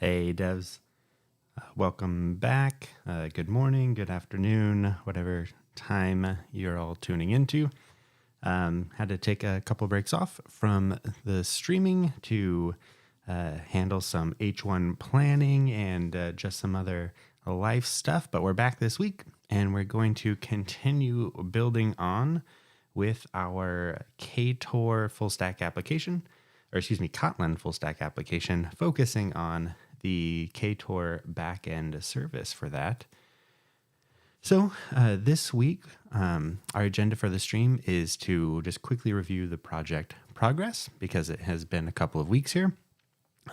Hey devs, welcome back. Good morning, good afternoon, whatever time you're all tuning into. Had to take a couple breaks off from the streaming to handle some H1 planning and just some other life stuff, but we're back this week and we're going to continue building on with our Ktor full stack application, Kotlin full stack application, focusing on the Ktor backend service for that. So this week, our agenda for the stream is to just quickly review the project progress because it has been a couple of weeks here.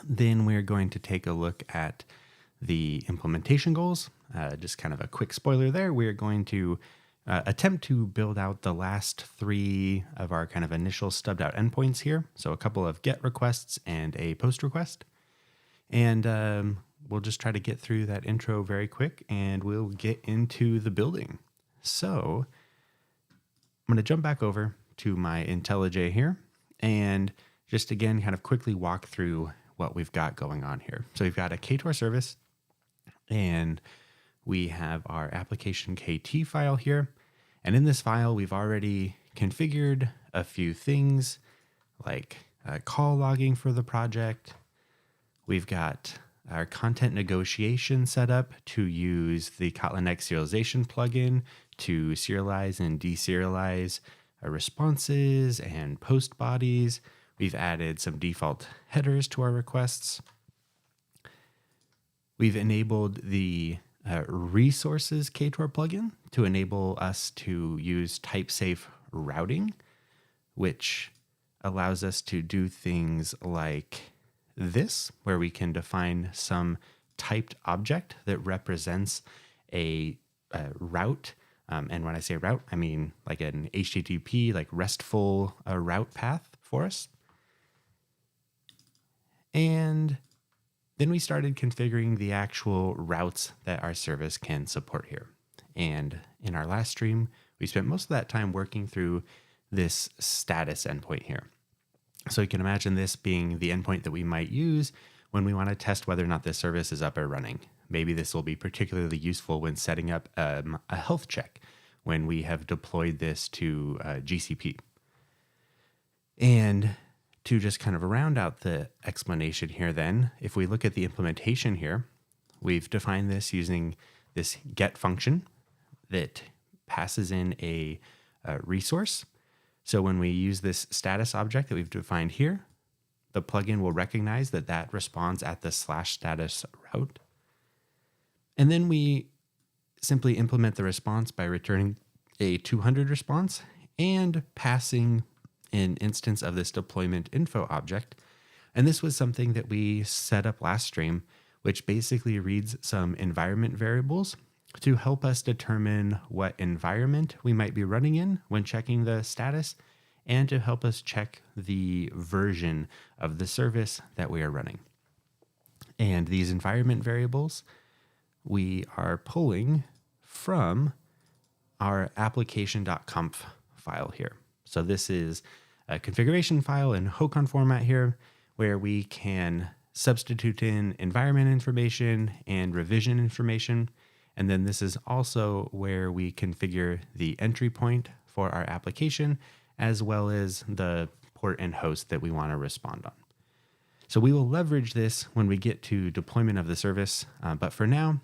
Then we're going to take a look at the implementation goals. Just kind of a quick spoiler there. We're going to attempt to build out the last three of our kind of initial stubbed out endpoints here. So a couple of get requests and a post request. And we'll just try to get through that intro very quick and we'll get into the building. So I'm going to jump back over to my IntelliJ here and just again kind of quickly walk through what we've got going on here. So we've got a Ktor service and we have our application KT file here. And in this file, we've already configured a few things like call logging for the project. We've got our content negotiation set up to use the kotlinx.serialization plugin to serialize and deserialize responses and post bodies. We've added some default headers to our requests. We've enabled the resources Ktor plugin to enable us to use type-safe routing, which allows us to do things like this, where we can define some typed object that represents a route. And when I say route, I mean like an HTTP, like RESTful route path for us. And then we started configuring the actual routes that our service can support here. And in our last stream, we spent most of that time working through this status endpoint here. So you can imagine this being the endpoint that we might use when we want to test whether or not this service is up or running. Maybe this will be particularly useful when setting up a health check when we have deployed this to GCP. And to just kind of round out the explanation here then, if we look at the implementation here, we've defined this using this get function that passes in a resource. So when we use this status object that we've defined here, the plugin will recognize that that responds at the /status route. And then we simply implement the response by returning a 200 response and passing an instance of this deployment info object. And this was something that we set up last stream, which basically reads some environment variables to help us determine what environment we might be running in when checking the status and to help us check the version of the service that we are running. And these environment variables we are pulling from our application.conf file here. So this is a configuration file in HOCON format here where we can substitute in environment information and revision information. And then this is also where we configure the entry point for our application, as well as the port and host that we want to respond on. So we will leverage this when we get to deployment of the service. But for now,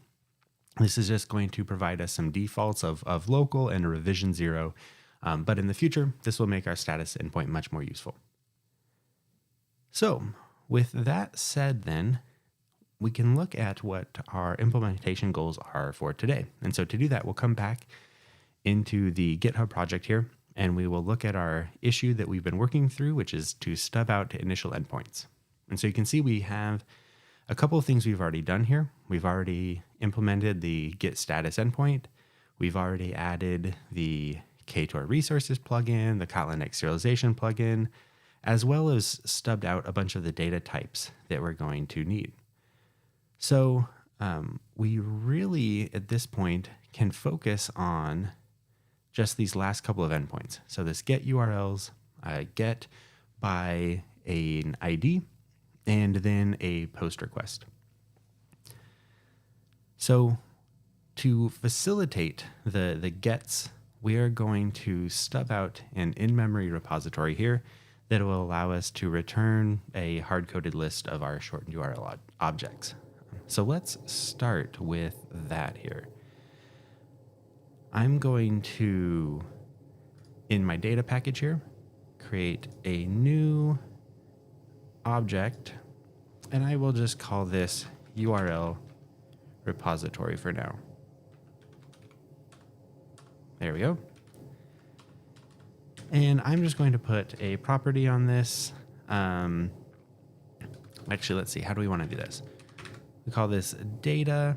this is just going to provide us some defaults of local and a revision 0. But in the future, this will make our status endpoint much more useful. So with that said then, we can look at what our implementation goals are for today. And so to do that, we'll come back into the GitHub project here, and we will look at our issue that we've been working through, which is to stub out initial endpoints. And so you can see we have a couple of things we've already done here. We've already implemented the get status endpoint. We've already added the Ktor resources plugin, the kotlinx.serialization plugin, as well as stubbed out a bunch of the data types that we're going to need. So we really, at this point, can focus on just these last couple of endpoints. So this get URLs, get by an ID, and then a post request. So to facilitate the gets, we are going to stub out an in-memory repository here that will allow us to return a hard-coded list of our shortened URL objects. So let's start with that here. I'm going to, in my data package here, create a new object, and I will just call this URL repository for now. There we go. And I'm just going to put a property on this. Actually, let's see. How do we want to do this? We call this data,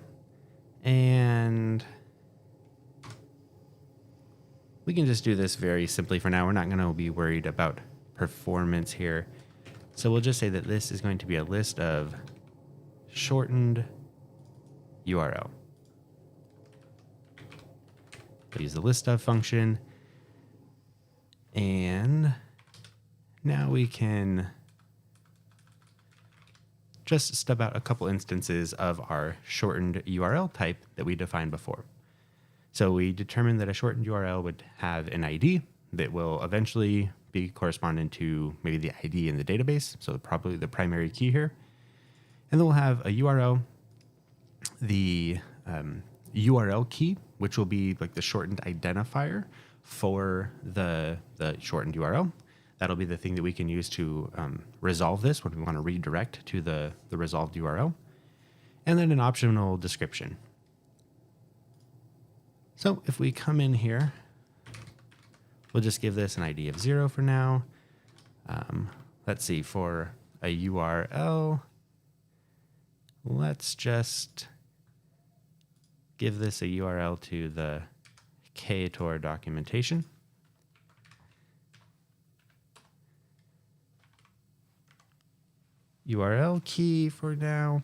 and we can just do this very simply for now. We're not going to be worried about performance here. So we'll just say that this is going to be a list of shortened URL. We'll use the list of function. And now we can just stub out a couple instances of our shortened URL type that we defined before. So we determined that a shortened URL would have an ID that will eventually be corresponding to maybe the ID in the database, so probably the primary key here. And then we'll have a URL, the URL key, which will be like the shortened identifier for the shortened URL. That'll be the thing that we can use to resolve this when we want to redirect to the resolved URL. And then an optional description. So if we come in here, we'll just give this an ID of 0 for now. Let's see, for a URL, let's just give this a URL to the Ktor documentation. URL key for now,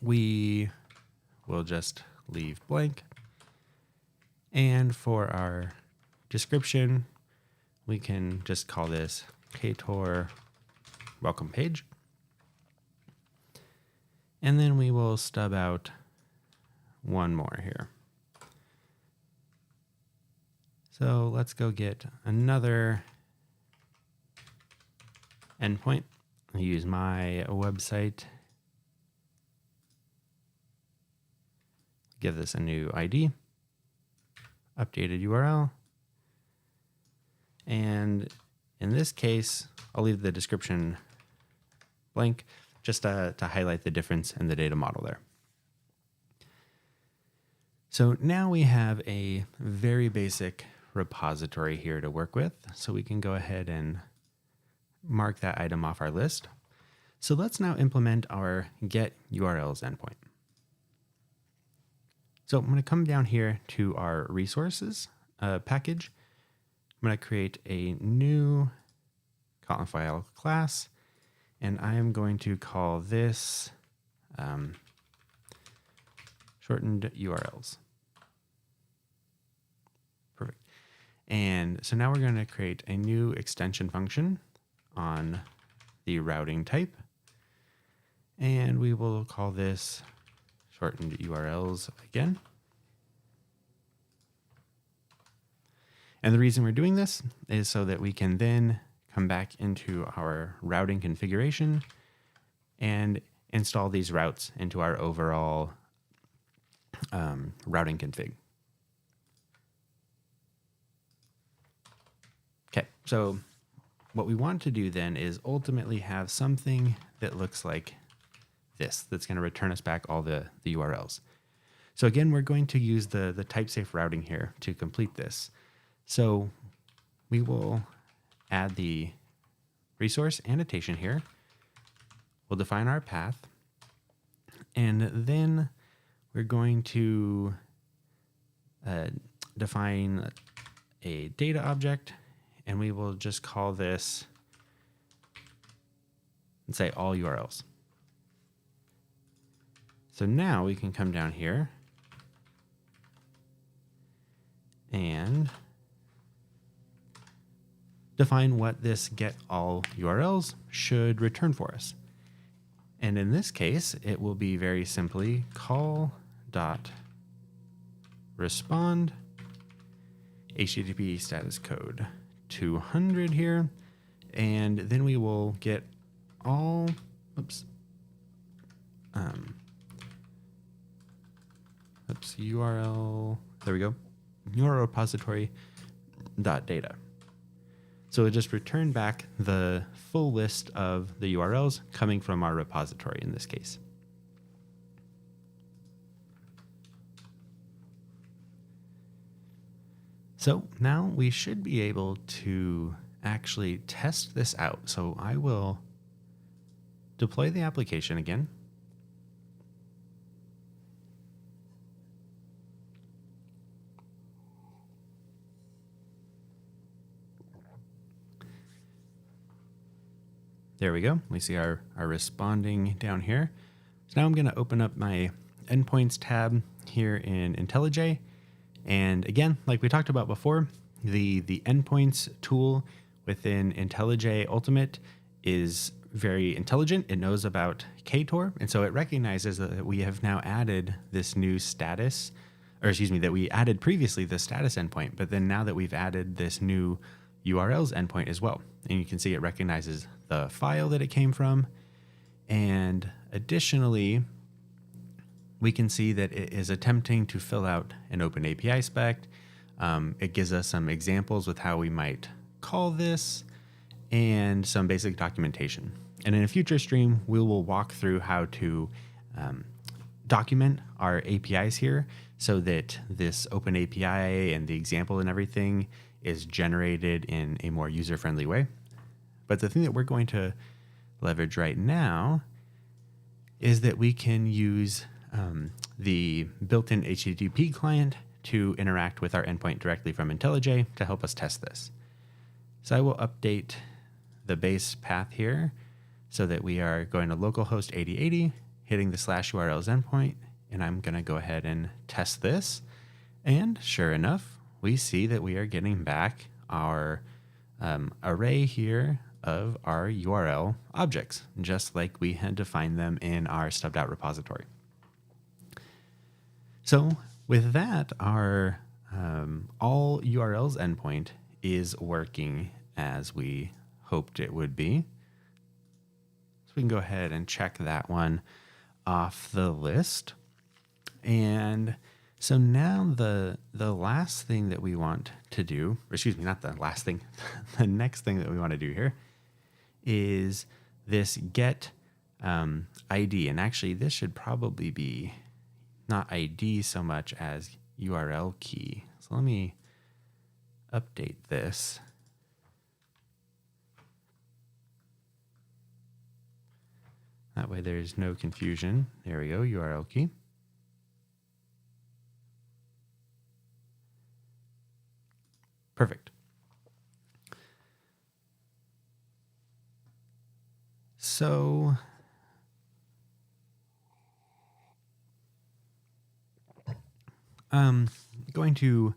we will just leave blank. And for our description, we can just call this Ktor welcome page. And then we will stub out one more here. So let's go get another endpoint. I'll use my website. Give this a new ID, updated URL. And in this case, I'll leave the description blank just to highlight the difference in the data model there. So now we have a very basic repository here to work with. So we can go ahead and mark that item off our list. So let's now implement our get URLs endpoint. So I'm going to come down here to our resources package. I'm going to create a new Kotlin file class, and I am going to call this shortened URLs. Perfect. And so now we're going to create a new extension function on the routing type, and we will call this shortened URLs again. And the reason we're doing this is so that we can then come back into our routing configuration and install these routes into our overall routing config. Okay, so what we want to do then is ultimately have something that looks like this, that's going to return us back all the URLs. So again, we're going to use the type-safe routing here to complete this. So we will add the resource annotation here. We'll define our path. And then we're going to define a data object, and we will just call this, and say all URLs. So now we can come down here and define what this get all URLs should return for us. And in this case, it will be very simply call.respond HTTP status code 200 here. And then we will get all, URL, there we go, URL repository data. So it just returned back the full list of the URLs coming from our repository in this case. So now we should be able to actually test this out. So I will deploy the application again. There we go. We see our responding down here. So now I'm going to open up my Endpoints tab here in IntelliJ. And again, like we talked about before, the Endpoints tool within IntelliJ Ultimate is very intelligent. It knows about Ktor. And so it recognizes that we have now added this new status, or excuse me, that we added previously the status endpoint, but then now that we've added this new URLs endpoint as well. And you can see it recognizes the file that it came from. And additionally, we can see that it is attempting to fill out an open API spec. It gives us some examples with how we might call this and some basic documentation. And in a future stream, we will walk through how to document our APIs here so that this open API and the example and everything is generated in a more user-friendly way. But the thing that we're going to leverage right now is that we can use the built-in HTTP client to interact with our endpoint directly from IntelliJ to help us test this. So I will update the base path here so that we are going to localhost 8080, hitting the /URLs endpoint, and I'm going to go ahead and test this. And sure enough, we see that we are getting back our array here of our URL objects, just like we had defined them in our stubbed out repository. So with that, our all URLs endpoint is working as we hoped it would be. So we can go ahead and check that one off the list. And so now the last thing that we want to do, or excuse me, not the last thing, the next thing that we want to do here is this get ID. And actually this should probably be not ID so much as URL key. So let me update this. That way there's no confusion. There we go, URL key. Perfect. So I'm going to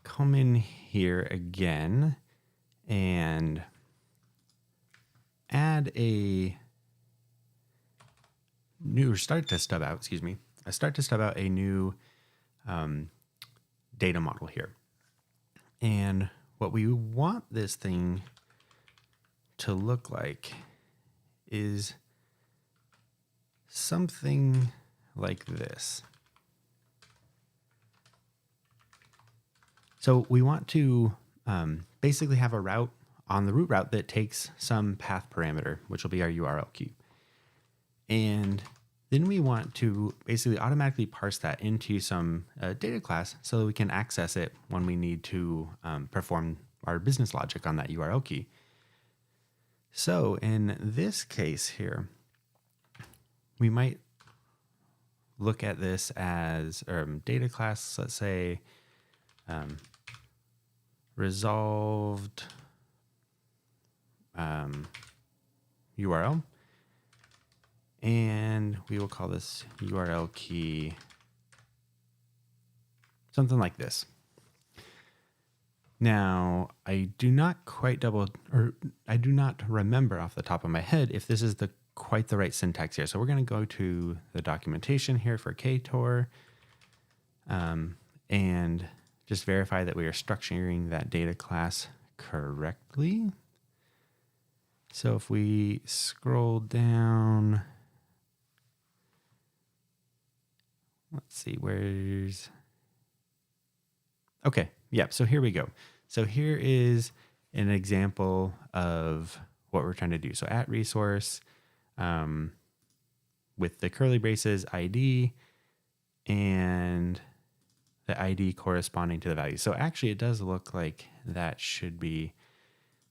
come in here again and add a new start to stub out a new data model here. And what we want this thing to look like is something like this. So we want to basically have a route on the root route that takes some path parameter, which will be our URL key. And then we want to basically automatically parse that into some data class so that we can access it when we need to perform our business logic on that URL key. So in this case here, we might look at this as data class, let's say resolved URL. And we will call this URL key something like this. Now, I do not remember off the top of my head if this is quite the right syntax here. So we're going to go to the documentation here for Ktor and just verify that we are structuring that data class correctly. So if we scroll down, let's see, okay, yeah, so here we go. So here is an example of what we're trying to do. So at resource with the curly braces ID and the ID corresponding to the value. So actually it does look like that should be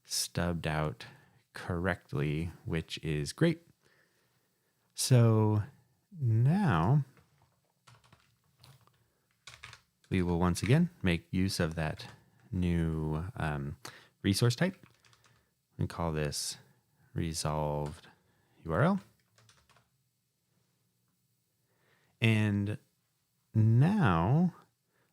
stubbed out correctly, which is great. So now we will once again make use of that new resource type and call this resolved URL. And now,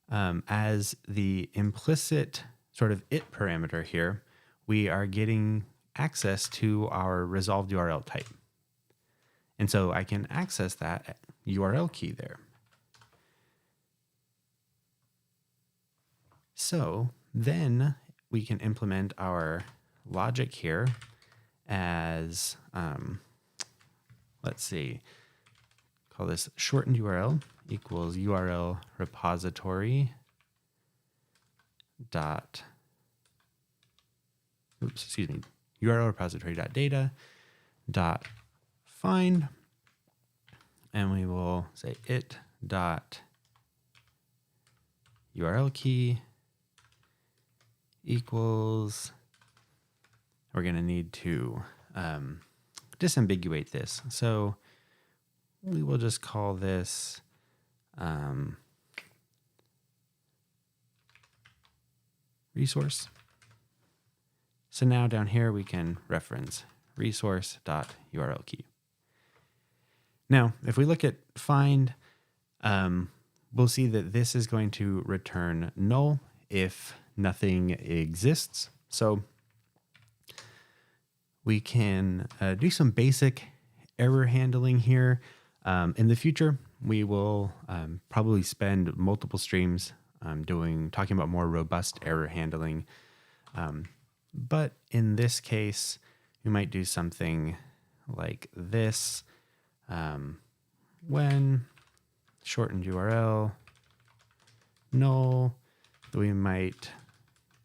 as the implicit sort of it parameter here, we are getting access to our resolved URL type. And so I can access that URL key there. So then we can implement our logic here as, let's see, call this shortened URL equals URL repository dot, URL repository dot data dot find, and we will say it dot URL key equals, we're going to need to disambiguate this. So we will just call this resource. So now down here we can reference resource.url key. Now, if we look at find, we'll see that this is going to return null if nothing exists. So we can do some basic error handling here. In the future, we will probably spend multiple streams talking about more robust error handling. But in this case, we might do something like this. When shortened URL null, we might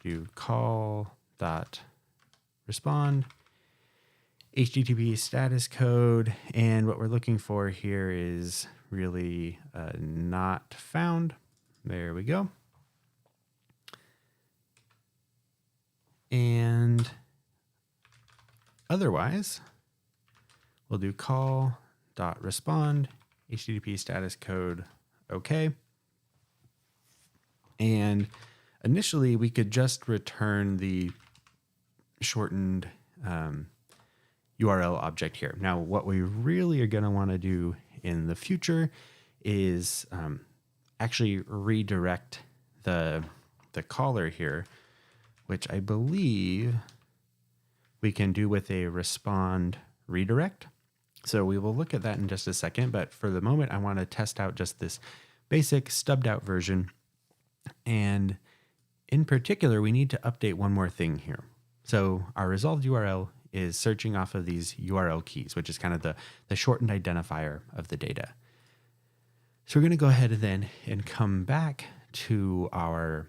do call dot respond HTTP status code, and what we're looking for here is really not found. There we go. And otherwise, we'll do call dot respond HTTP status code okay. And initially, we could just return the shortened URL object here. Now, what we really are going to want to do in the future is actually redirect the caller here, which I believe we can do with a respond redirect. So we will look at that in just a second, but for the moment, I want to test out just this basic stubbed out version. And in particular, we need to update one more thing here. So our resolved URL is searching off of these URL keys, which is kind of the shortened identifier of the data. So we're going to go ahead and come back to our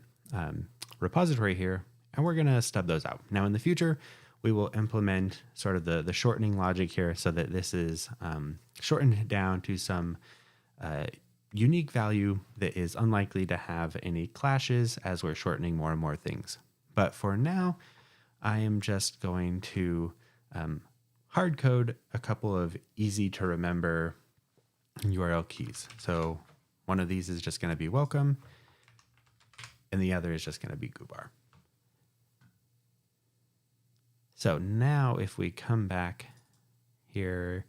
repository here, and we're going to stub those out. Now in the future, we will implement sort of the shortening logic here so that this is shortened down to some unique value that is unlikely to have any clashes as we're shortening more and more things. But for now, I am just going to hard code a couple of easy to remember URL keys. So one of these is just going to be welcome, and the other is just going to be goobar. So now if we come back here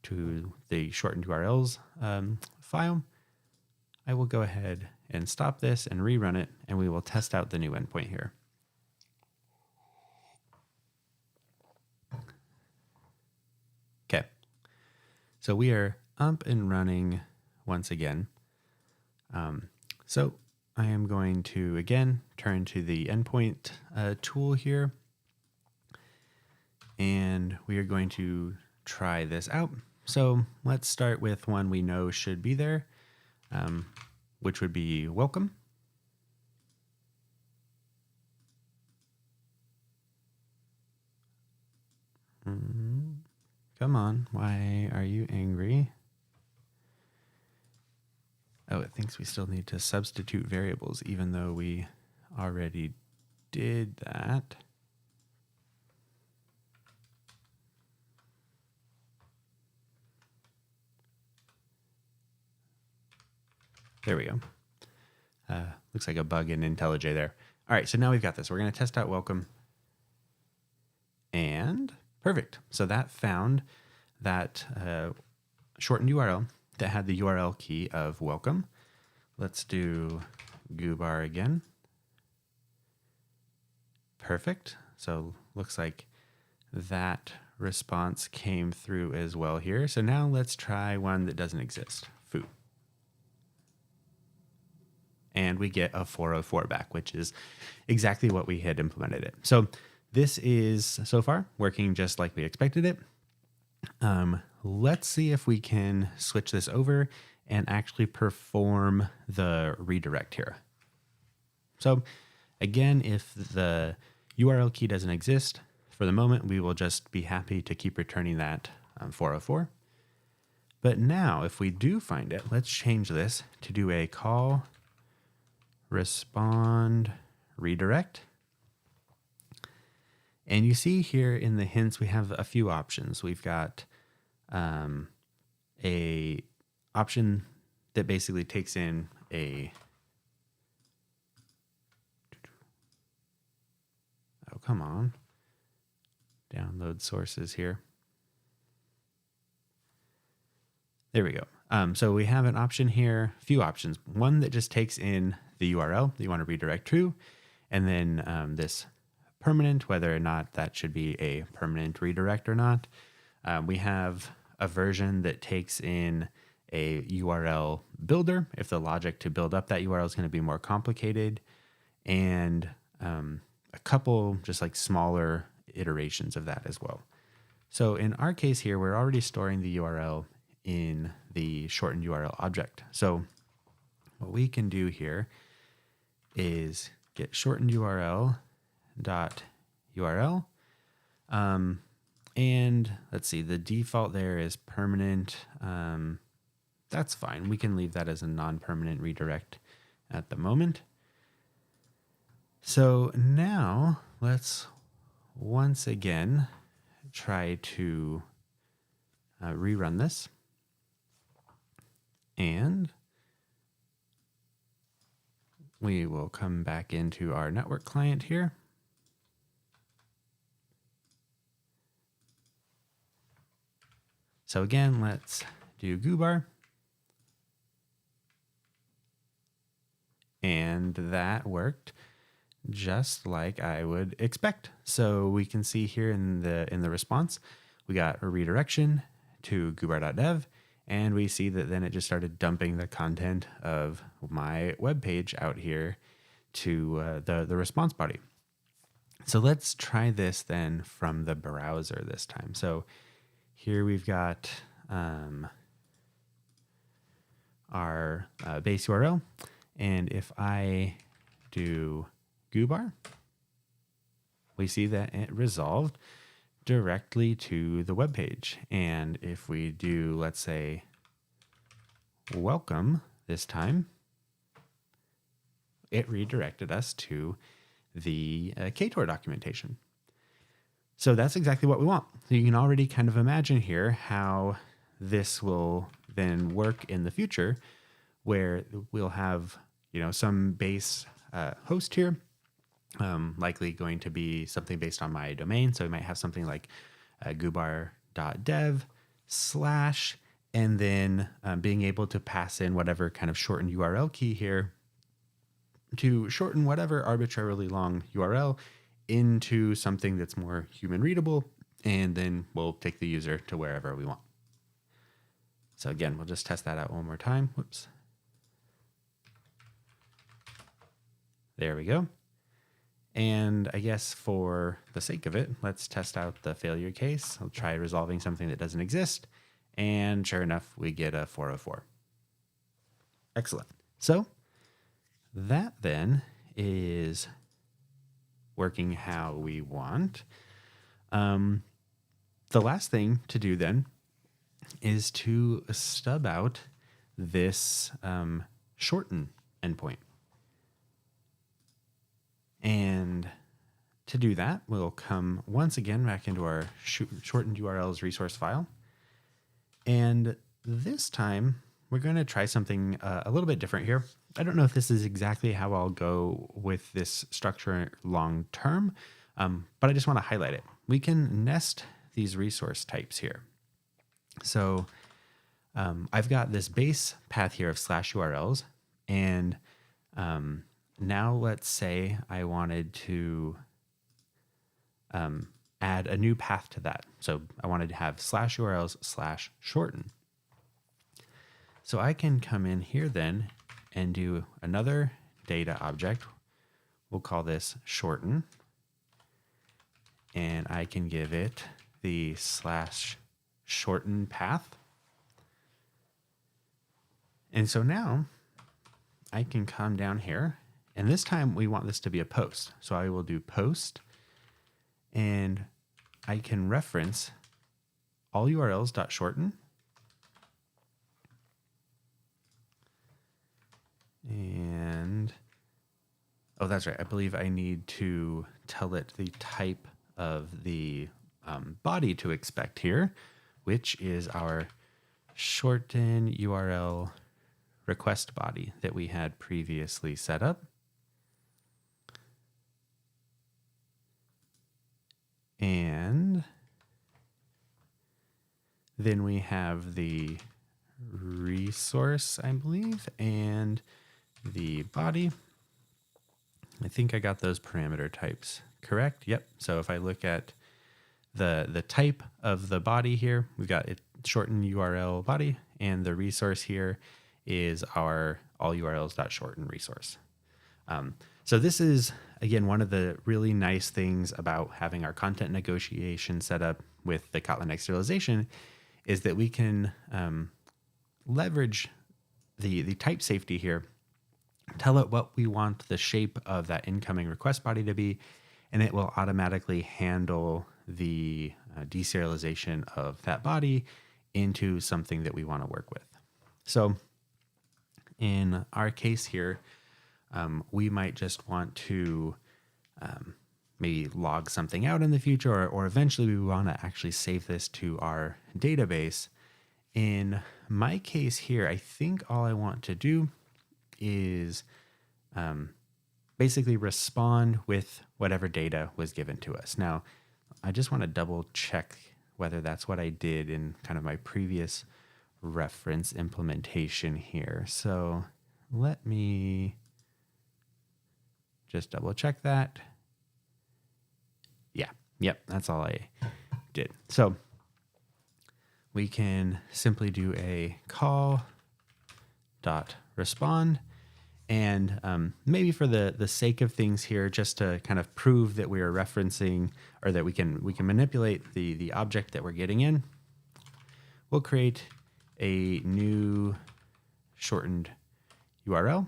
to the shortened URLs file, I will go ahead and stop this and rerun it, and we will test out the new endpoint here. So we are up and running once again. So I am going to, again, turn to the endpoint tool here. And we are going to try this out. So let's start with one we know should be there, which would be welcome. Come on, why are you angry? Oh, it thinks we still need to substitute variables, even though we already did that. There we go. Looks like a bug in IntelliJ there. All right, so now we've got this. We're going to test out welcome. And perfect. So that found that shortened URL that had the URL key of welcome. Let's do goobar again. Perfect. So looks like that response came through as well here. So now let's try one that doesn't exist, foo. And we get a 404 back, which is exactly what we had implemented it. So this is so far working just like we expected it. Let's see if we can switch this over and actually perform the redirect here. So again, if the URL key doesn't exist, for the moment, we will just be happy to keep returning that 404. But now if we do find it, let's change this to do a call respond redirect. And you see here in the hints, we have a few options. We've got a option that basically takes in a, oh, come on, download sources here. There we go. So we have an option here, a few options. One that just takes in the URL that you want to redirect to, and then this permanent, whether or not that should be a permanent redirect or not. We have a version that takes in a URL builder if the logic to build up that URL is going to be more complicated, and a couple just like smaller iterations of that as well. So in our case here, we're already storing the URL in the shortened URL object. So what we can do here is get shortened URL dot URL. And let's see, the default there is permanent. That's fine. We can leave that as a non-permanent redirect at the moment. So now let's once again try to rerun this. And we will come back into our network client here. So again, let's do goobar. And that worked just like I would expect. So we can see here in the response, we got a redirection to goobar.dev, and we see that then it just started dumping the content of my web page out here to the response body. So let's try this then from the browser this time. So here we've got our base URL. And if I do goobar, we see that it resolved directly to the web page. And if we do, let's say, welcome this time, it redirected us to the Ktor documentation. So that's exactly what we want. So you can already kind of imagine here how this will then work in the future, where we'll have, you know, some base host here, likely going to be something based on my domain. So we might have something like goobar.dev/ and then being able to pass in whatever kind of shortened URL key here to shorten whatever arbitrarily long URL into something that's more human readable, and then we'll take the user to wherever we want. So again, we'll just test that out one more time. Whoops. There we go. And I guess for the sake of it, let's test out the failure case. I'll try resolving something that doesn't exist. And sure enough, we get a 404. Excellent. So that then is working how we want. The last thing to do then is to stub out this shorten endpoint. And to do that, we'll come once again back into our shortened URLs resource file. And this time, we're going to try something a little bit different here. I don't know if this is exactly how I'll go with this structure long term, but I just want to highlight it. We can nest these resource types here. So I've got this base path here of /URLs, and now let's say I wanted to add a new path to that. So I wanted to have /URLs/shorten. So I can come in here then and do another data object. We'll call this shorten. And I can give it the /shorten path. And so now I can come down here, and this time we want this to be a post. So I will do post, and I can reference all URLs.shorten. And, oh, that's right. I believe I need to tell it the type of the body to expect here, which is our shorten URL request body that we had previously set up. And then we have the resource, I believe, and the body. I think I got those parameter types correct. Yep. So if I look at the type of the body here, we've got it shorten URL body, and the resource here is our all URLs.shorten resource. So this is, again, one of the really nice things about having our content negotiation set up with the kotlinx.serialization is that we can leverage the type safety here, tell it what we want the shape of that incoming request body to be, and it will automatically handle the deserialization of that body into something that we want to work with. So in our case here, we might just want to maybe log something out in the future, or eventually we want to actually save this to our database. In my case here, I think all I want to do is basically respond with whatever data was given to us. Now, I just want to double check whether that's what I did in kind of my previous reference implementation here. So let me just double check that. Yeah, yep, that's all I did. So we can simply do a call.respond. And maybe for the sake of things here, just to kind of prove that we are referencing, or that we can manipulate the object that we're getting in, we'll create a new shortened URL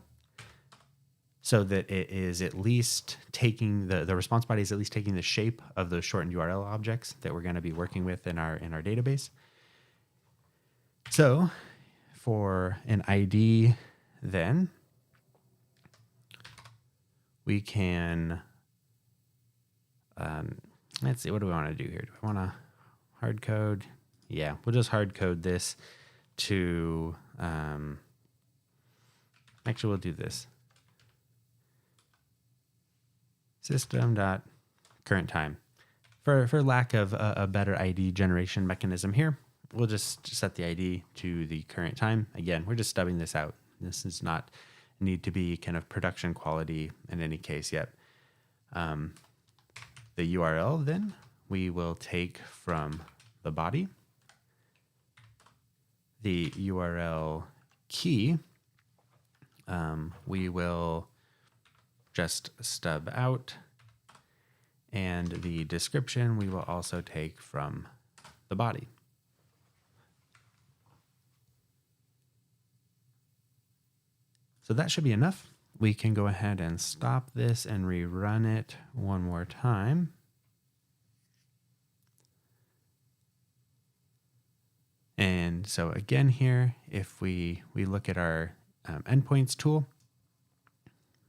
so that it is at least taking the response body is at least taking the shape of those shortened URL objects that we're going to be working with in our database. So for an ID, then we can, let's see, what do we want to do here? Do we want to hard code? Yeah, we'll just hard code this to, actually we'll do this. System.current-time. For lack of a better ID generation mechanism here, we'll just set the ID to the current time. Again, we're just stubbing this out. This does not need to be kind of production quality in any case yet. The URL then we will take from the body. the URL key, we will just stub out, and the description we will also take from the body. So that should be enough. We can go ahead and stop this and rerun it one more time. And so again here, if we look at our endpoints tool,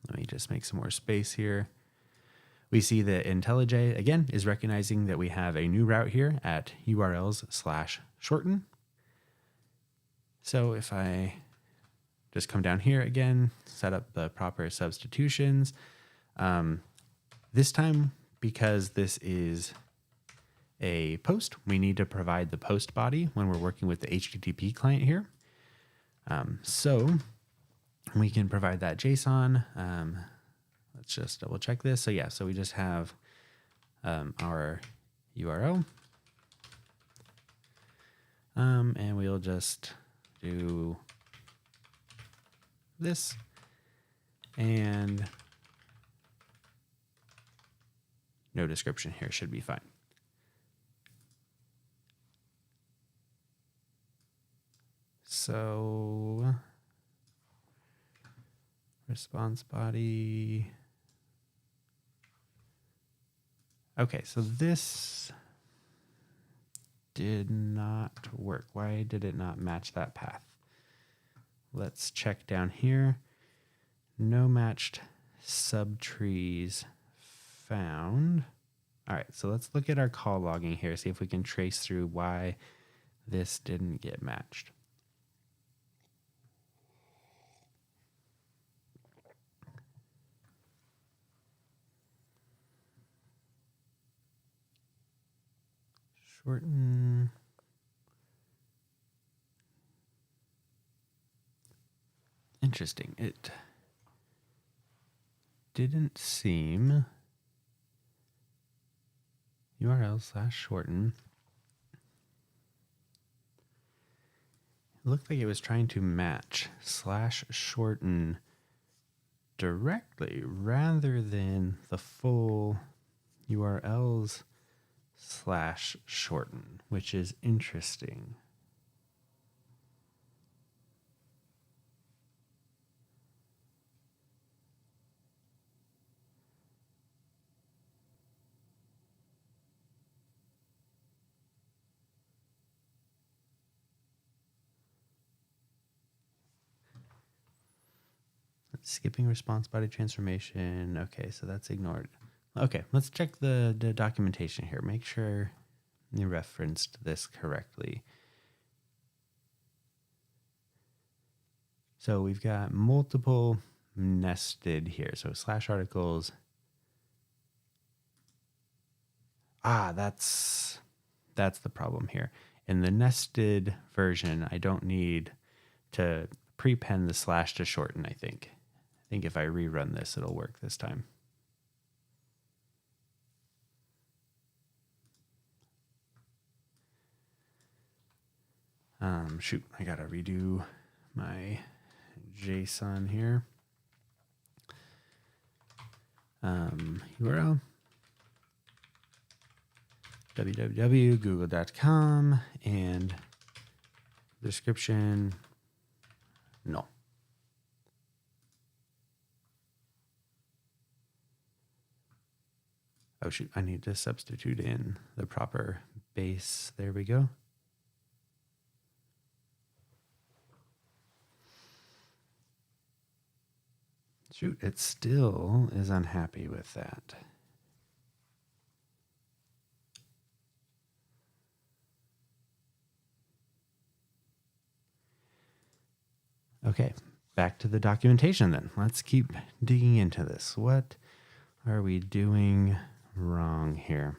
let me just make some more space here. We see that IntelliJ, again, is recognizing that we have a new route here at urls/shorten. So if I just come down here again, set up the proper substitutions. This time, because this is a post, we need to provide the post body when we're working with the HTTP client here. So we can provide that JSON. Let's just double check this. So yeah, so we just have our URL. And we'll just do this, and no description here should be fine. So response body. Okay, so this did not work. Why did it not match that path? Let's check down here. No matched subtrees found. All right, so let's look at our call logging here, see if we can trace through why this didn't get matched. Shorten. Interesting. It didn't seem URL/shorten. It looked like it was trying to match /shorten directly rather than the full URLs/shorten, which is interesting. Skipping response body transformation. Okay, so that's ignored. Okay, let's check the documentation here. Make sure you referenced this correctly. So we've got multiple nested here. So /articles. That's the problem here. In the nested version, I don't need to prepend the / to shorten, I think. I think if I rerun this, it'll work this time. Shoot, I gotta redo my JSON here. URL www.google.com and description no. Oh shoot, I need to substitute in the proper base. There we go. Shoot, it still is unhappy with that. Okay, back to the documentation then. Let's keep digging into this. What are we doing wrong here?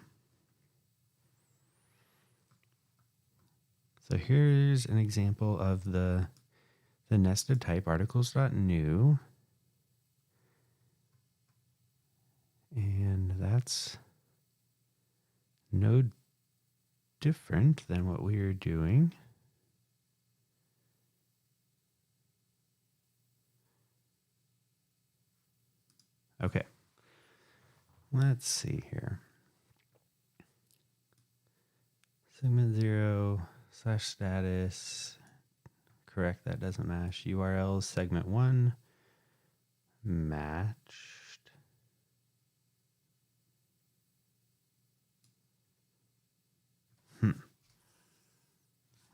So here's an example of the nested type articles.new. And that's no different than what we are doing. Let's see here. Segment 0 / status. Correct, that doesn't match. URLs segment 1 matched.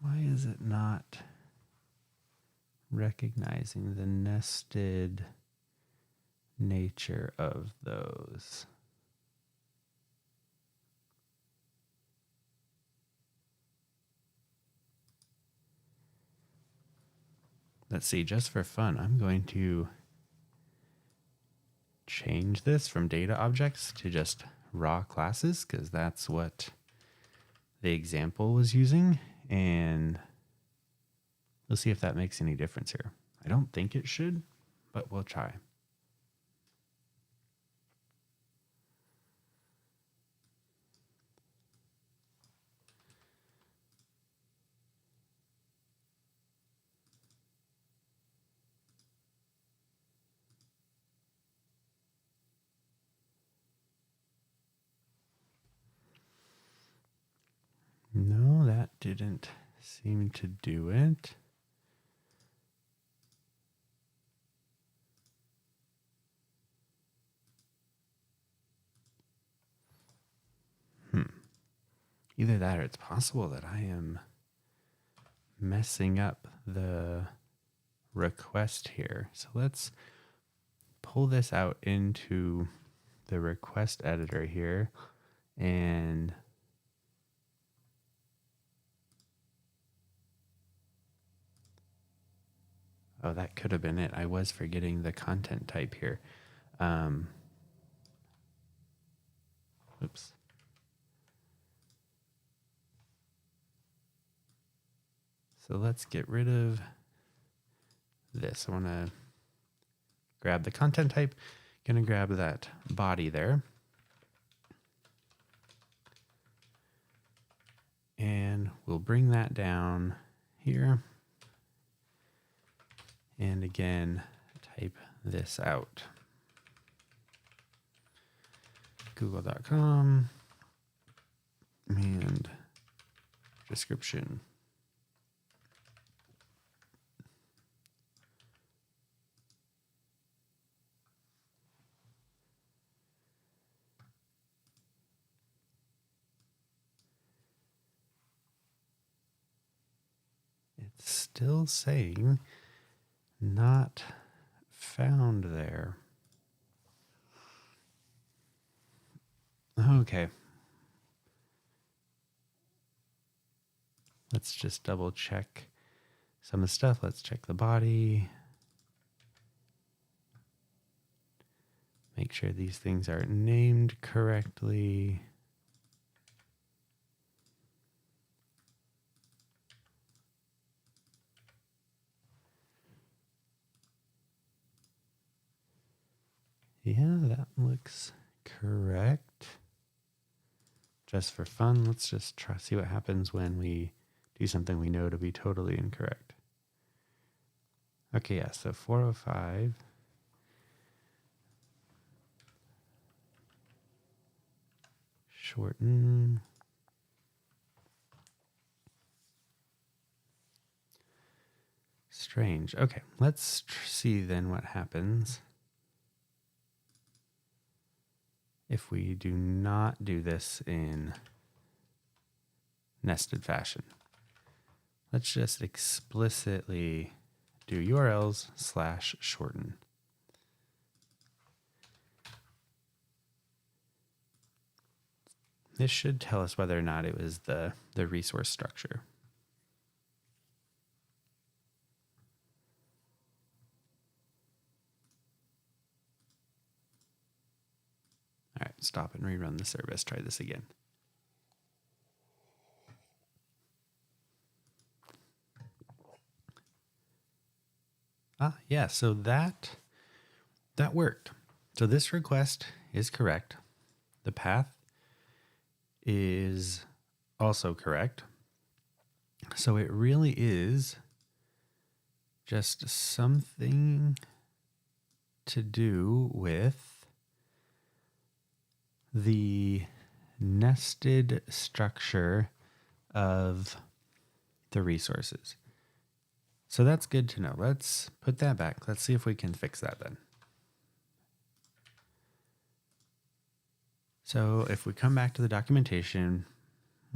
Why is it not recognizing the nested nature of those? Let's see, just for fun, I'm going to change this from data objects to just raw classes, because that's what the example was using, and we'll see if that makes any difference here. I don't think it should, but we'll try. No, that didn't seem to do it. Either that or it's possible that I am messing up the request here. So let's pull this out into the request editor here, and oh, that could have been it. I was forgetting the content type here. Oops. So let's get rid of this. I want to grab the content type. Going to grab that body there. And we'll bring that down here. And again, type this out. Google.com and description. It's still saying not found there. Okay. Let's just double check some of the stuff. Let's check the body. Make sure these things are named correctly. Yeah, that looks correct. Just for fun, let's just try see what happens when we do something we know to be totally incorrect. Okay, yeah, so 405. Shorten. Strange. Okay, let's see then what happens if we do not do this in nested fashion. Let's just explicitly do URLs / shorten. This should tell us whether or not it was the resource structure. All right, stop and rerun the service. Try this again. Yeah, so that worked. So this request is correct. The path is also correct. So it really is just something to do with the nested structure of the resources. So that's good to know. Let's put that back. Let's see if we can fix that then. So if we come back to the documentation,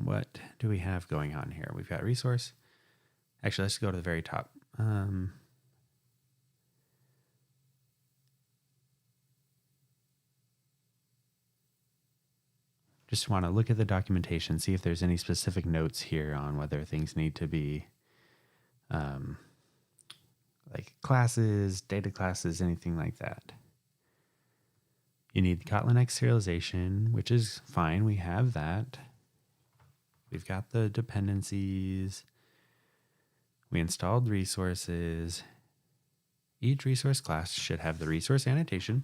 what do we have going on here? We've got resource. Actually, let's go to the very top. Just want to look at the documentation, see if there's any specific notes here on whether things need to be like classes, data classes, anything like that. You need kotlinx.serialization, which is fine. We have that. We've got the dependencies. We installed resources. Each resource class should have the resource annotation.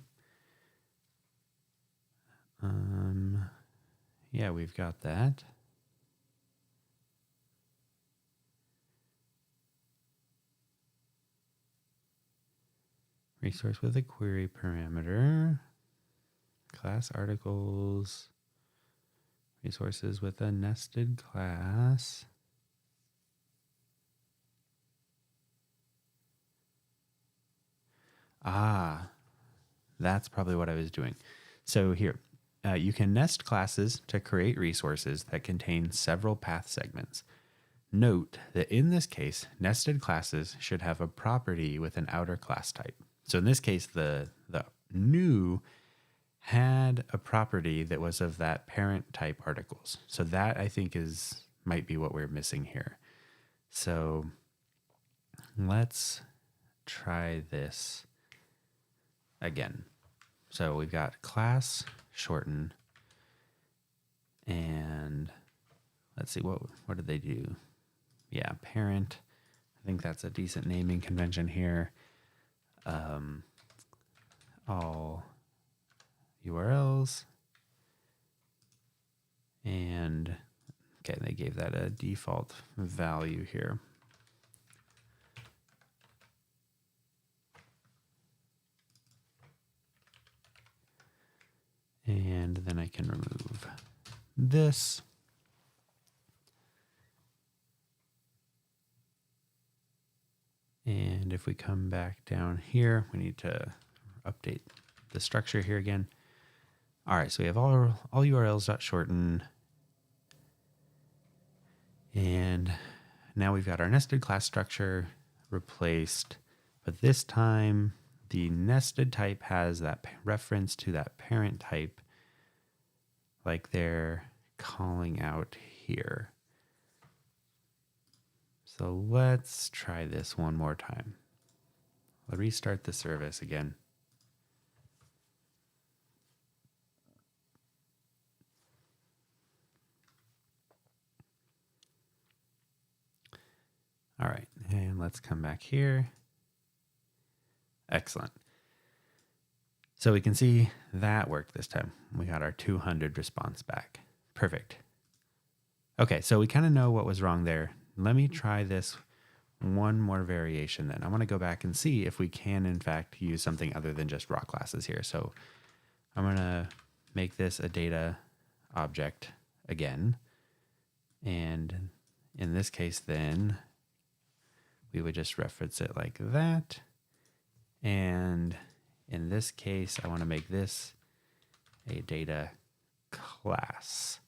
Yeah, we've got that. Resource with a query parameter. Class articles. Resources with a nested class. That's probably what I was doing. So here, you can nest classes to create resources that contain several path segments. Note that in this case, nested classes should have a property with an outer class type. So in this case, the new had a property that was of that parent type articles. So that I think might be what we're missing here. So let's try this again. So we've got class shorten, and let's see, what did they do? Yeah, parent. I think that's a decent naming convention here. All URLs. And okay, they gave that a default value here. And then I can remove this. And if we come back down here, we need to update the structure here again. All right, so we have all URLs.shorten. And now we've got our nested class structure replaced. But this time, the nested type has that reference to that parent type, like they're calling out here. So let's try this one more time. I'll restart the service again. All right, and let's come back here. Excellent. So we can see that worked this time. We got our 200 response back. Perfect. Okay, so we kind of know what was wrong there. Let me try this one more variation then. I want to go back and see if we can, in fact, use something other than just raw classes here. So I'm going to make this a data object again. And in this case, then, we would just reference it like that. And in this case, I want to make this a data class.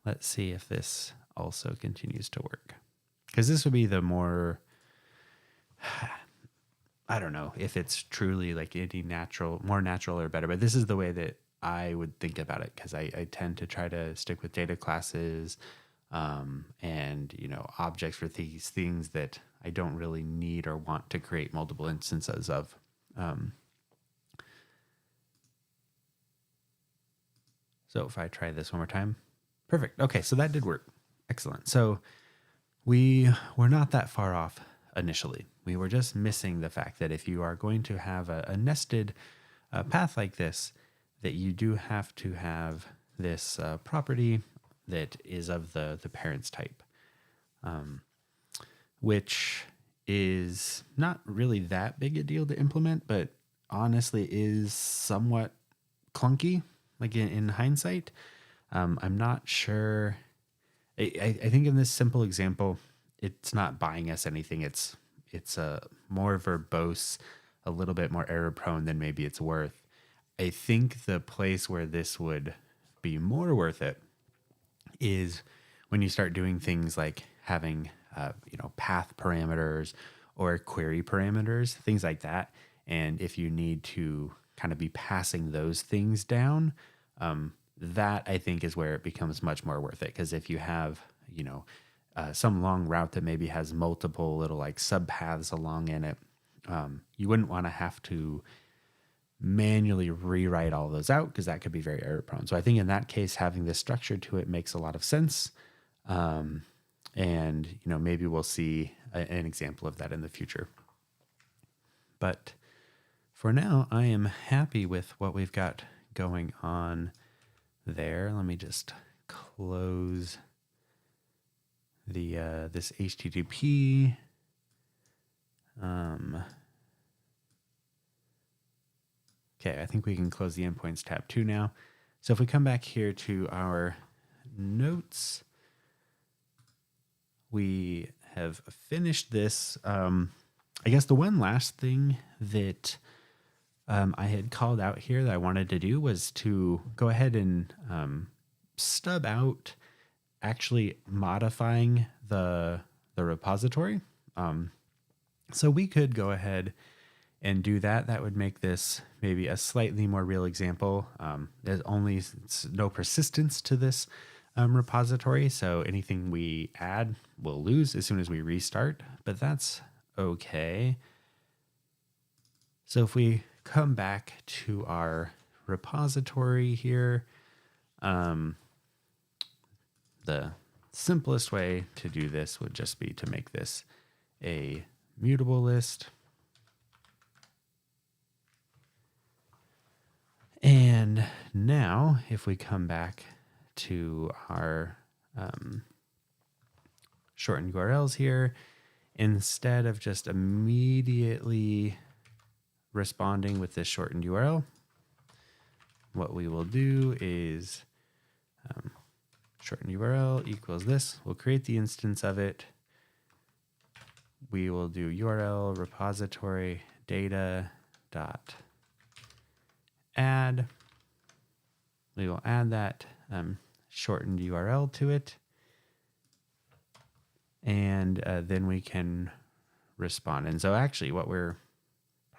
Let's see if this also continues to work. Because this would be the more, I don't know if it's truly like any more natural or better, but this is the way that I would think about it, because I tend to try to stick with data classes and, objects for these things that I don't really need or want to create multiple instances of. So if I try this one more time, perfect. Okay, so that did work. Excellent. So we were not that far off initially. We were just missing the fact that if you are going to have a nested path like this, that you do have to have this property that is of the parents type, which is not really that big a deal to implement, but honestly is somewhat clunky. like in hindsight. I'm not sure. I think in this simple example, it's not buying us anything. It's a more verbose, a little bit more error prone than maybe it's worth. I think the place where this would be more worth it is when you start doing things like having path parameters or query parameters, things like that. And if you need to kind of be passing those things down, that I think is where it becomes much more worth it. Because if you have some long route that maybe has multiple little like subpaths along in it, you wouldn't want to have to manually rewrite all those out because that could be very error prone. So I think in that case, having this structure to it makes a lot of sense. And maybe we'll see an example of that in the future. But for now, I am happy with what we've got going on there. Let me just close the this HTTP. Okay, I think we can close the Endpoints tab too now. So if we come back here to our notes, we have finished this. I guess the one last thing that I had called out here that I wanted to do was to go ahead and stub out actually modifying the repository. So we could go ahead and do that. That would make this maybe a slightly more real example. There's only no persistence to this repository, so anything we add we'll lose as soon as we restart, but that's okay. So if we come back to our repository here, the simplest way to do this would just be to make this a mutable list. And now if we come back to our shortened URLs here, instead of just immediately responding with this shortened URL, what we will do is shortened URL equals this. We'll create the instance of it. We will do URL repository data dot add. We will add that shortened URL to it. And then we can respond. And so actually what we're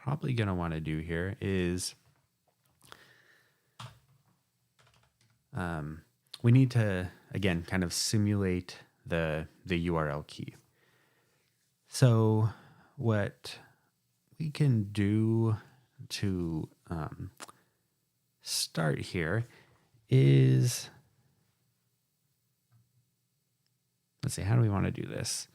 probably going to want to do here is we need to, again, kind of simulate the URL key. So what we can do to start here is, let's see, how do we want to do this?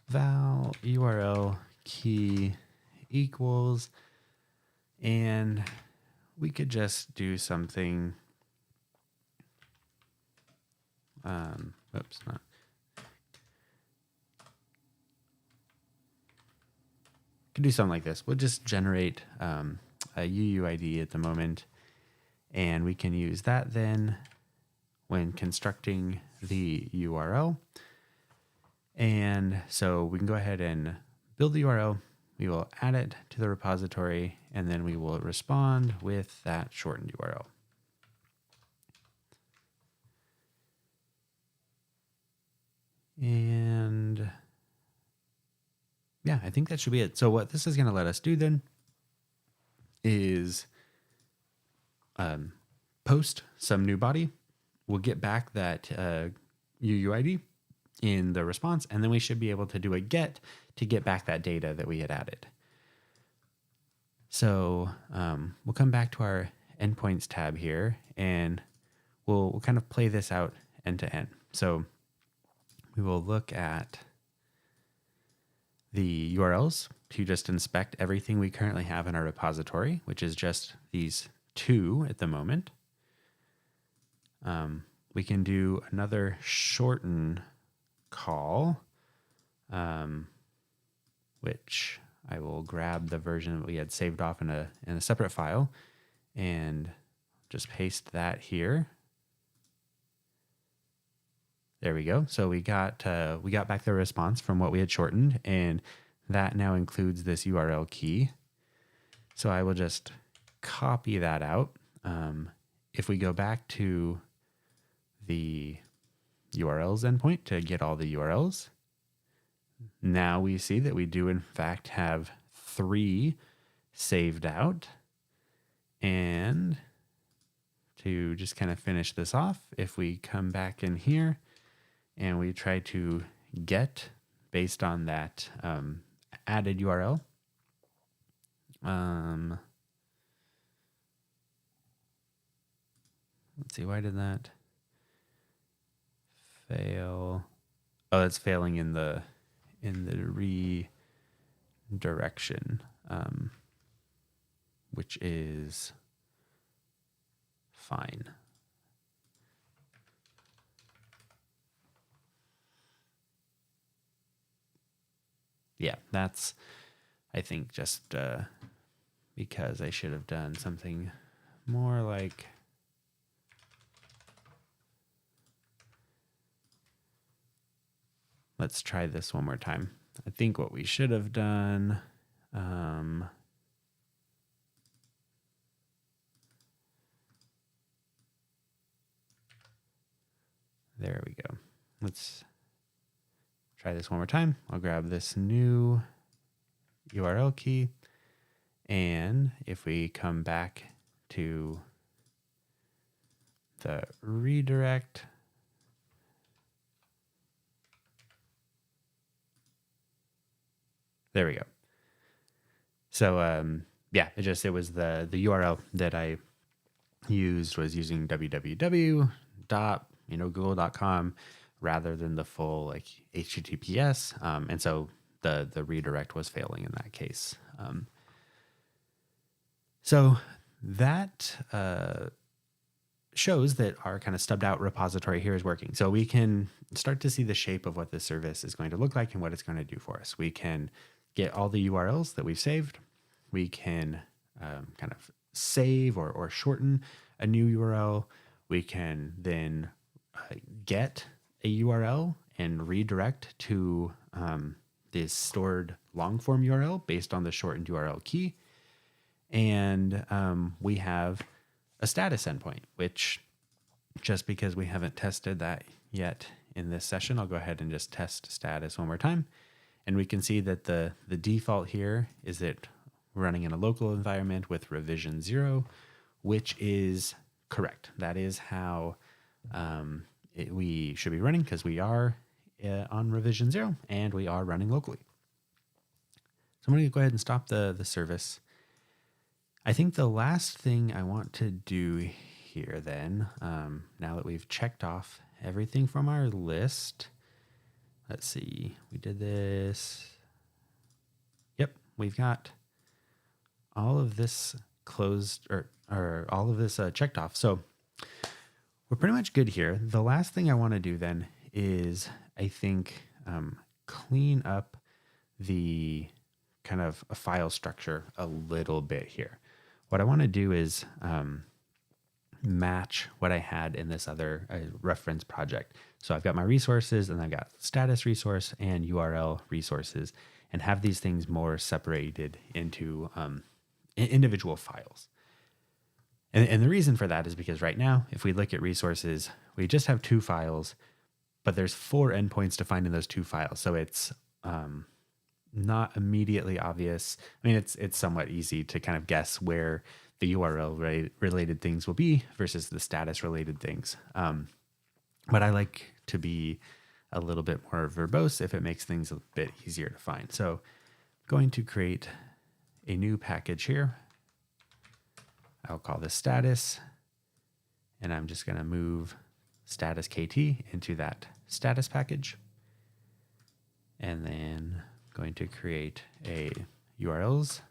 Val URL key equals, and we could just do something. Oops, not. Could do something like this. We'll just generate a UUID at the moment, and we can use that then when constructing the URL. And so we can go ahead and build the URL. We will add it to the repository, and then we will respond with that shortened URL. And yeah, I think that should be it. So what this is going to let us do then is post some new body. We'll get back that UUID in the response, and then we should be able to do a get to get back that data that we had added. So we'll come back to our Endpoints tab here, and we'll kind of play this out end to end. So we will look at the URLs to just inspect everything we currently have in our repository, which is just these two at the moment. We can do another shorten call which I will grab the version that we had saved off in a separate file and just paste that here. There we go. So we got back the response from what we had shortened, and that now includes this URL key. So I will just copy that out. If we go back to the URLs endpoint to get all the URLs, now we see that we do in fact have 3 saved out. And to just kind of finish this off, if we come back in here and we try to get based on that added URL, let's see, why did that fail? Oh, it's failing in the redirection, which is fine. Yeah, that's, I think, just because I should have done something more like, let's try this one more time. I think what we should have done, there we go. Let's try this one more time. I'll grab this new URL key, and if we come back to the redirect, there we go. So yeah, it was the URL that I used was using www.google.com rather than the full like HTTPS, and so the redirect was failing in that case. So that shows that our kind of stubbed out repository here is working. So we can start to see the shape of what this service is going to look like and what it's going to do for us. We can get all the URLs that we've saved. We can kind of save or shorten a new URL. We can then get a URL and redirect to this stored long form URL based on the shortened URL key. And we have a status endpoint, which, just because we haven't tested that yet in this session, I'll go ahead and just test status one more time. And we can see that the default here is that we're running in a local environment with revision 0, which is correct. That is how we should be running, because we are on revision 0 and we are running locally. So I'm going to go ahead and stop the service. I think the last thing I want to do here then, now that we've checked off everything from our list, let's see, we did this. Yep, we've got all of this closed or all of this checked off. So we're pretty much good here. The last thing I want to do then is, I think, clean up the kind of a file structure a little bit here. What I want to do is match what I had in this other reference project. So I've got my resources, and I've got status resource and URL resources, and have these things more separated into individual files. And the reason for that is because right now, if we look at resources, we just have 2 files, but there's 4 endpoints defined in those 2 files. So it's not immediately obvious. I mean, it's somewhat easy to kind of guess where the URL related things will be versus the status related things. But I like to be a little bit more verbose if it makes things a bit easier to find. So I'm going to create a new package here. I'll call this status, and I'm just going to move status KT into that status package. And then going to create a URLs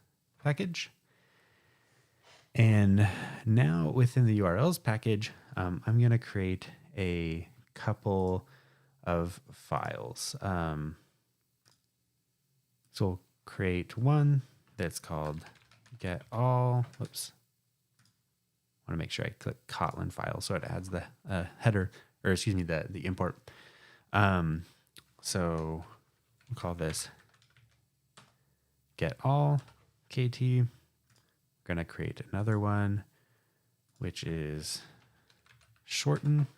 package. And now within the URLs package, I'm going to create a couple of files. So we'll create one that's called get all. Whoops. I want to make sure I click Kotlin file so it adds the header, or excuse me, the import. So we'll call this get all KT. We're going to create another one, which is shorten.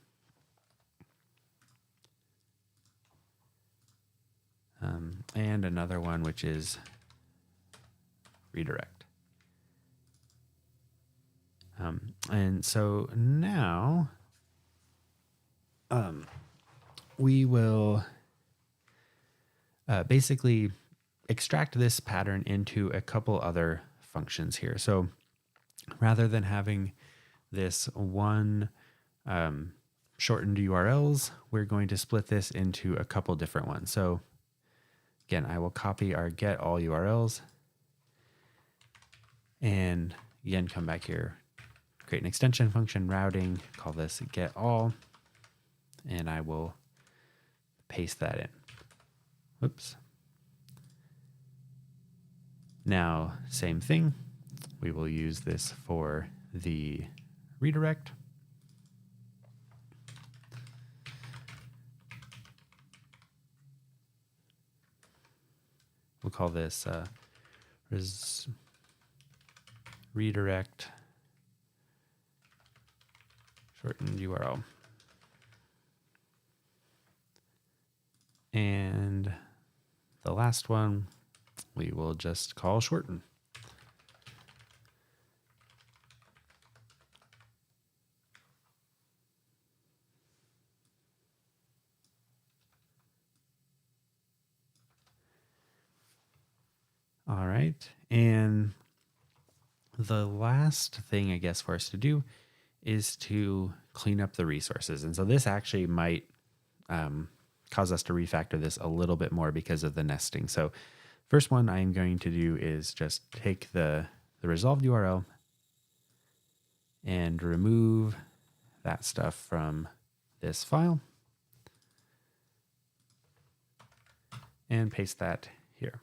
And another one, which is redirect. And so now we will basically extract this pattern into a couple other functions here. So rather than having this one shortened URLs, we're going to split this into a couple different ones. So again, I will copy our get all URLs and again, come back here, create an extension function routing, call this get all, and I will paste that in. Whoops. Now, same thing. We will use this for the redirect. We'll call this redirect shortened URL. And the last one we will just call shorten. All right. And the last thing I guess for us to do is to clean up the resources. And so this actually might cause us to refactor this a little bit more because of the nesting. So first one I'm going to do is just take the resolved URL and remove that stuff from this file and paste that here.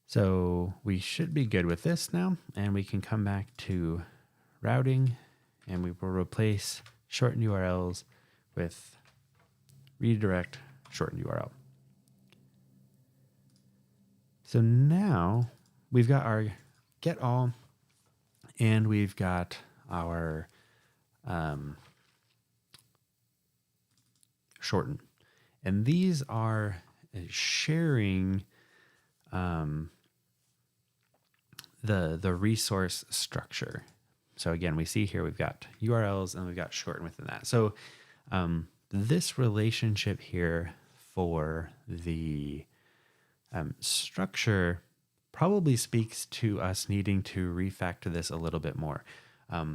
So we should be good with this now, and we can come back to routing and we will replace shorten URLs with redirect shortened URL. So now we've got our get all and we've got our shorten. And these are sharing the resource structure. So again, we see here we've got URLs and we've got shorten within that. So this relationship here for the structure probably speaks to us needing to refactor this a little bit more.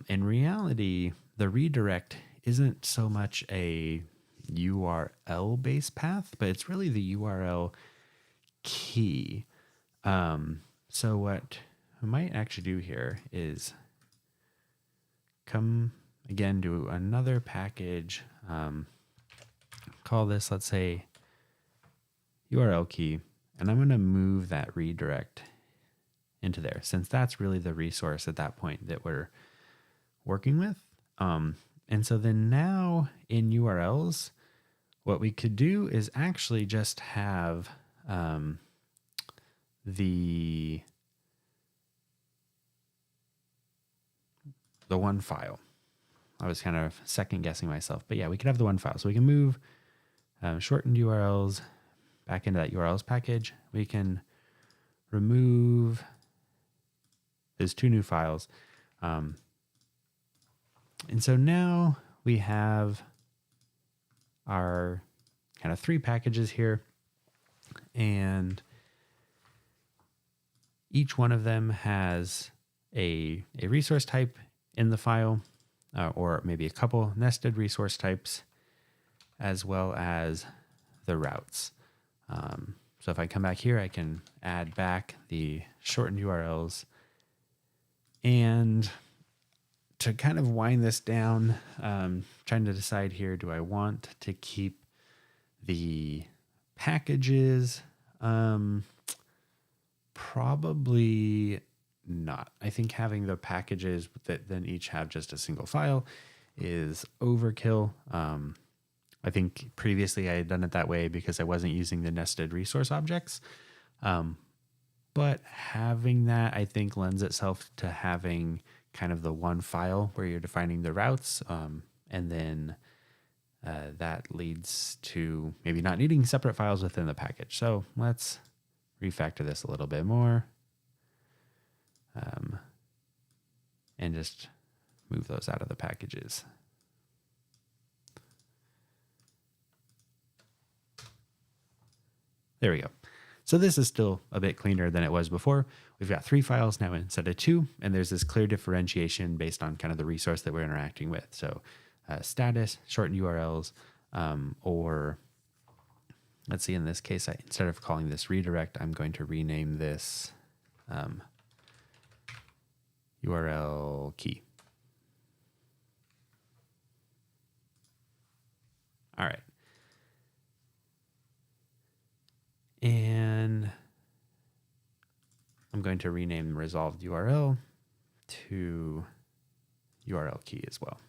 In reality, the redirect isn't so much a URL-based path, but it's really the URL key. So what I might actually do here is come again to another package, call this, let's say, URL key, and I'm going to move that redirect into there since that's really the resource at that point that we're working with. And so then now in URLs, what we could do is actually just have the one file. I was kind of second guessing myself, but yeah, we could have the one file. So we can move shortened URLs back into that URLs package. We can remove those two new files. And so now we have our kind of three packages here, and each one of them has a resource type in the file, or maybe a couple nested resource types, as well as the routes. So if I come back here, I can add back the shortened URLs. And to kind of wind this down, trying to decide here, do I want to keep the Packages, probably not. I think having the packages that then each have just a single file is overkill. I think previously I had done it that way because I wasn't using the nested resource objects. But having that, I think, lends itself to having kind of the one file where you're defining the routes. And then that leads to maybe not needing separate files within the package. So let's refactor this a little bit more. And just move those out of the packages. There we go. So this is still a bit cleaner than it was before. We've got 3 files now instead of 2, and there's this clear differentiation based on kind of the resource that we're interacting with. So status, shortened URLs, or let's see, in this case, instead of calling this redirect, I'm going to rename this URL key. All right. And I'm going to rename resolved URL to URL key as well.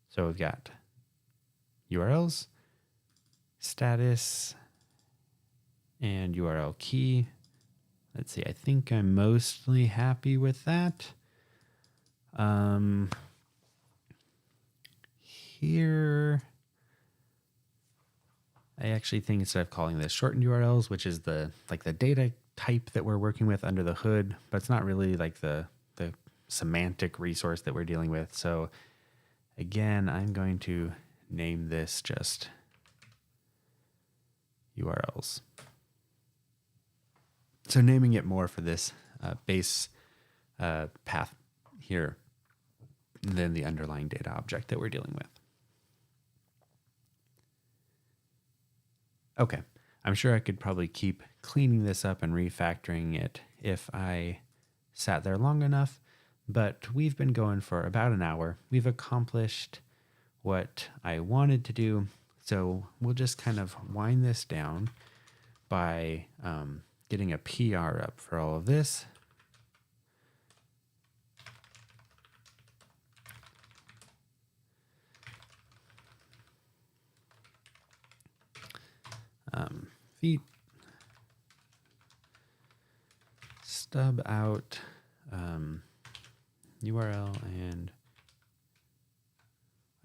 So we've got URLs, status, and URL key. Let's see, I think I'm mostly happy with that. Here, I actually think instead of calling this shortened URLs, which is the data type that we're working with under the hood, but it's not really like the semantic resource that we're dealing with. So again, I'm going to name this just URLs. So naming it more for this base path here than the underlying data object that we're dealing with. Okay, I'm sure I could probably keep cleaning this up and refactoring it if I sat there long enough, but we've been going for about an hour. We've accomplished what I wanted to do, so we'll just kind of wind this down by getting a PR up for all of this. Feet, stub out URL, and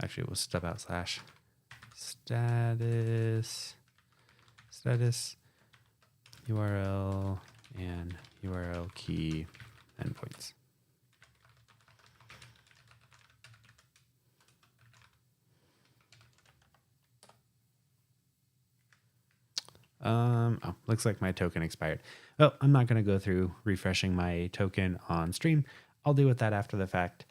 actually we'll stub out slash status URL and URL key endpoints. Looks like my token expired. Oh, I'm not going to go through refreshing my token on stream. I'll deal with that after the fact.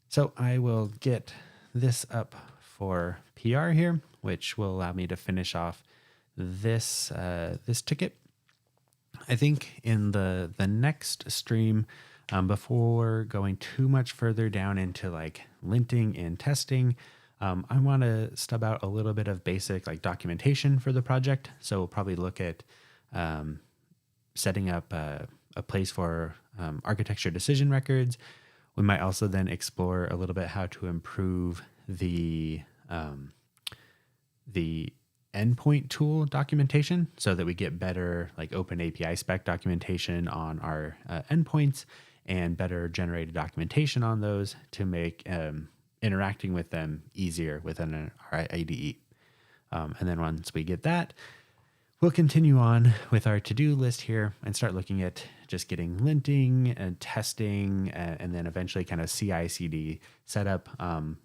So I will get this up for PR here, which will allow me to finish off this this ticket. I think in the next stream, before going too much further down into like linting and testing, I want to stub out a little bit of basic like documentation for the project. So we'll probably look at setting up a place for architecture decision records. We might also then explore a little bit how to improve the endpoint tool documentation so that we get better like open API spec documentation on our endpoints and better generated documentation on those to make interacting with them easier within our IDE. And then once we get that, we'll continue on with our to-do list here and start looking at just getting linting and testing and then eventually kind of CI/CD setup,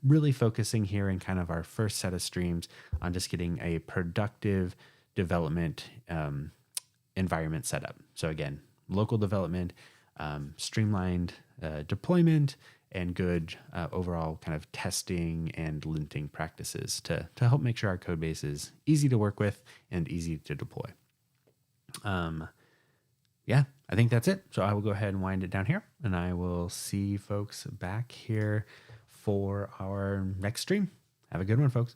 really focusing here in kind of our first set of streams on just getting a productive development environment set up. So again, local development, streamlined deployment, and good overall kind of testing and linting practices to help make sure our code base is easy to work with and easy to deploy. yeah, I think that's it. So I will go ahead and wind it down here, and I will see folks back here for our next stream. Have a good one, folks.